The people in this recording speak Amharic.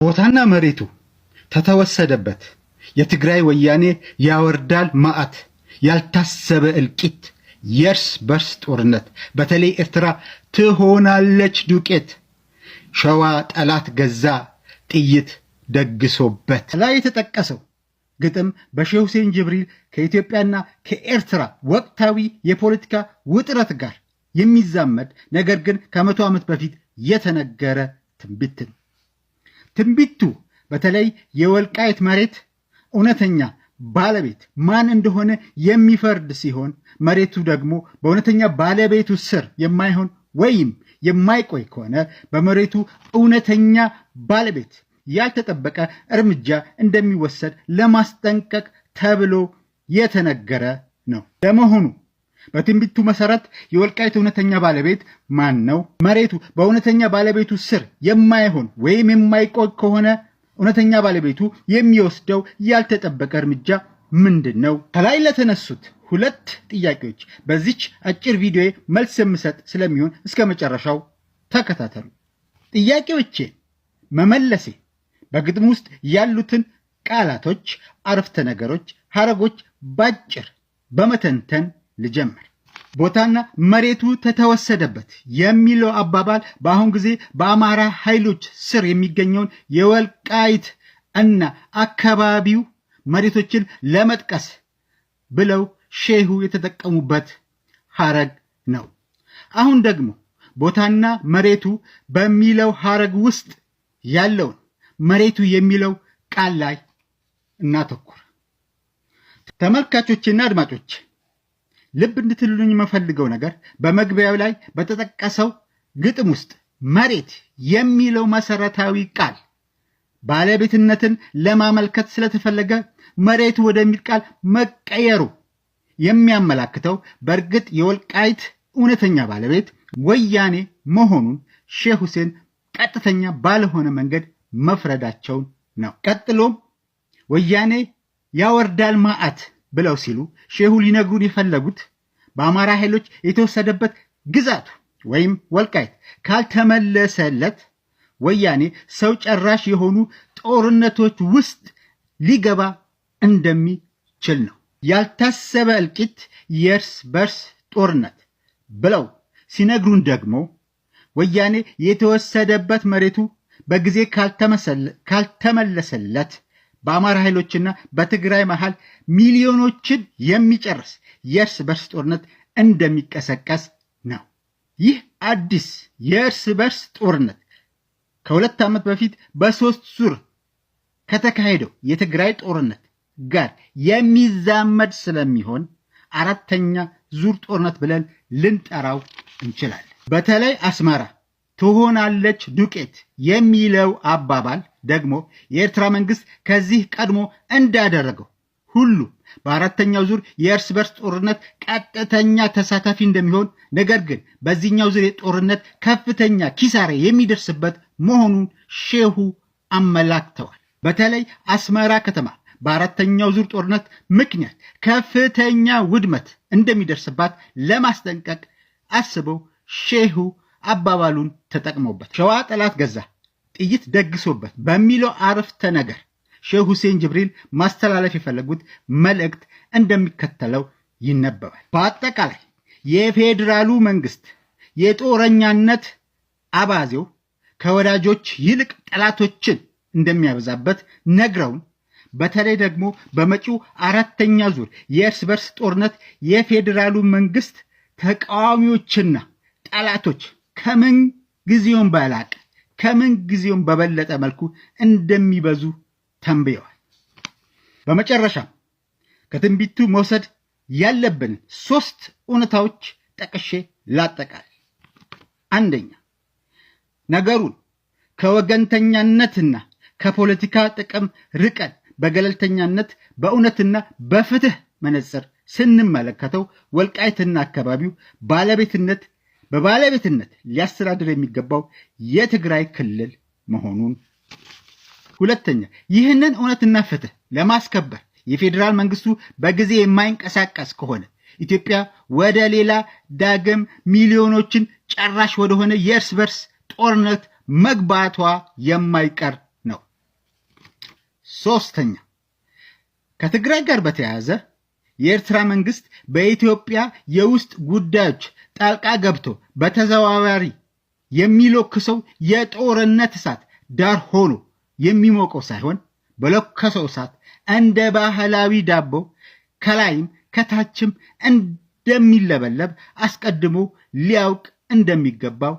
ቦታና መሬቱ ተተወሰደበት የትግራይ ወያኔ ያወርዳል ማአት ያልታሰበ እልቂት የርስ በርስ ጦርነት በተለይ ኤርትራ ትሆናለች ዱቄት ሸዋ ጠላት ገዛ ጥይት ደግሶበት ላይ የተጠቀሰው ግጥም በሼህ ሁሴን ጅብሪል ከኢትዮጵያና ከኤርትራ ወቅታዊ የፖለቲካ ውጥረት ጋር የሚዛመድ ነገር ግን ከመቶ ዓመት በፊት የተነገረ ትንቢቱ በተለይ የወልቃይት መሬት እውነተኛ ባለቤት ማን እንደሆነ የሚፈርድ ሲሆን መሬቱ ደግሞ በእውነተኛ ባለቤቱ ስር የማይሆን ወይም የማይቆይ ከሆነ በመሬቱ እውነተኛ ባለቤት ያልተጠበቀ እርምጃ እንደሚወሰድ ለማስጠንቀቅ ተብሎ የተነገረ ነው። ለመሆኑ በትንቢቱ መሰረት የወልቃይት እውነተኛ ባለቤት ማን ነው? መሬቱ በእውነተኛ ባለቤቱ ስር የማይሆን ወይም የማይቆይ ከሆነ እውነተኛ ባለቤቱ የሚወስደው ያልተጠበቀ እርምጃ ምንድነው? ከላይ ለተነሱት ሁለት ጥያቄዎች በዚች አጭር ቪዲዮ መልስ የምሰጥ ስለሚሆን እስከ መጨረሻው ተከታተሉ። ጥያቄዎቼ መመለሴ በግጥም ውስጥ ያሉትን ቃላቶች፣ አረፍተ ነገሮች፣ ሐረጎች ባጭር በመተንተን ልጀምር። ቦታና መሬቱ ተተወሰደበት የሚለው አባባል በአሁን ጊዜ በአማራ ኃይሎች ስር የሚገኘውን የወልቃይት እና አካባቢው መሬቶችን ለመጥቀስ ብለው ሼሁ የተጠቀሙበት ሐረግ ነው። አሁን ደግሞ ቦታና መሬቱ በሚለው ሐረግ ውስጥ ያለውን መሬቱ የሚለው ቃል ላይ እናተኩር። ተመልካቾችና አድማጮች ልብ እንድትሉኝ የምፈልገው ነገር በመግቢያው ላይ በተጠቀሰው ግጥም ውስጥ መሬት የሚለው መሰረታዊ ቃል ባለቤትነትን ለማመልከት ስለተፈለገ መሬቱ ወደሚል ቃል መቀየሩ የሚያመላክተው በእርግጥ የወልቃይት እውነተኛ ባለቤት ወያኔ መሆኑን ሼህ ሁሴን ቀጥተኛ ባልሆነ መንገድ መፍረዳቸውን ነው። ቀጥሎም ወያኔ ያወርዳል ማአት ብለው ሲሉ ሼሁ ሊነግሩን የፈለጉት በአማራ ኃይሎች የተወሰደበት ግዛቱ ወይም ወልቃይት ካልተመለሰለት ወያኔ ሰው ጨራሽ የሆኑ ጦርነቶች ውስጥ ሊገባ እንደሚችል ነው። ያልታሰበ እልቂት የእርስ በርስ ጦርነት ብለው ሲነግሩን ደግሞ ወያኔ የተወሰደበት መሬቱ በጊዜ ካልተመለሰለት በአማራ ኃይሎችና በትግራይ መሃል ሚሊዮኖችን የሚጨርስ የእርስ በርስ ጦርነት እንደሚቀሰቀስ ነው። ይህ አዲስ የእርስ በርስ ጦርነት ከሁለት ዓመት በፊት በሶስት ዙር ከተካሄደው የትግራይ ጦርነት ጋር የሚዛመድ ስለሚሆን አራተኛ ዙር ጦርነት ብለን ልንጠራው እንችላለን። በተለይ አስመራ ትሆናለች ዱቄት የሚለው አባባል ደግሞ የኤርትራ መንግስት ከዚህ ቀድሞ እንዳደረገው ሁሉ በአራተኛው ዙር የእርስ በርስ ጦርነት ቀጥተኛ ተሳታፊ እንደሚሆን ነገር ግን በዚህኛው ዙር የጦርነት ከፍተኛ ኪሳራ የሚደርስበት መሆኑን ሼሁ አመላክተዋል። በተለይ አስመራ ከተማ በአራተኛው ዙር ጦርነት ምክንያት ከፍተኛ ውድመት እንደሚደርስባት ለማስጠንቀቅ አስበው ሼሁ አባባሉን ተጠቅመውበት ሸዋ ጠላት ገዛ ጥይት ደግሶበት በሚለው አረፍተ ነገር ሼህ ሁሴን ጅብሪል ማስተላለፍ የፈለጉት መልእክት እንደሚከተለው ይነበባል። በአጠቃላይ የፌዴራሉ መንግስት የጦረኛነት አባዜው ከወዳጆች ይልቅ ጠላቶችን እንደሚያበዛበት ነግረውን በተለይ ደግሞ በመጪው አራተኛ ዙር የእርስ በርስ ጦርነት የፌዴራሉ መንግስት ተቃዋሚዎችና ጠላቶች ከምን ጊዜውም በላቀ ከምን ጊዜውም በበለጠ መልኩ እንደሚበዙ ተንብየዋል። በመጨረሻም ከትንቢቱ መውሰድ ያለብን 3 እውነታዎች ጠቅሼ ላጠቃል። አንደኛ፣ ነገሩን ከወገንተኛነትና ከፖለቲካ ጥቅም ርቀን በገለልተኛነት በእውነትና በፍትህ መነጽር ስንመለከተው ወልቃይትና አካባቢው በባለቤትነት ሊያስተዳድር የሚገባው የትግራይ ክልል መሆኑን። ሁለተኛ፣ ይህንን እውነትና ፍትህ ለማስከበር የፌዴራል መንግስቱ በጊዜ የማይንቀሳቀስ ከሆነ ኢትዮጵያ ወደ ሌላ ዳግም ሚሊዮኖችን ጨራሽ ወደሆነ የእርስ በርስ ጦርነት መግባቷ የማይቀር ነው። ሶስተኛ ከትግራይ ጋር በተያያዘ የኤርትራ መንግስት በኢትዮጵያ የውስጥ ጉዳዮች ጣልቃ ገብቶ በተዘዋዋሪ የሚለኩሰው የጦርነት እሳት ዳር ሆኖ የሚሞቀው ሳይሆን በለኮሰው እሳት እንደ ባህላዊ ዳቦ ከላይም ከታችም እንደሚለበለብ አስቀድሞ ሊያውቅ እንደሚገባው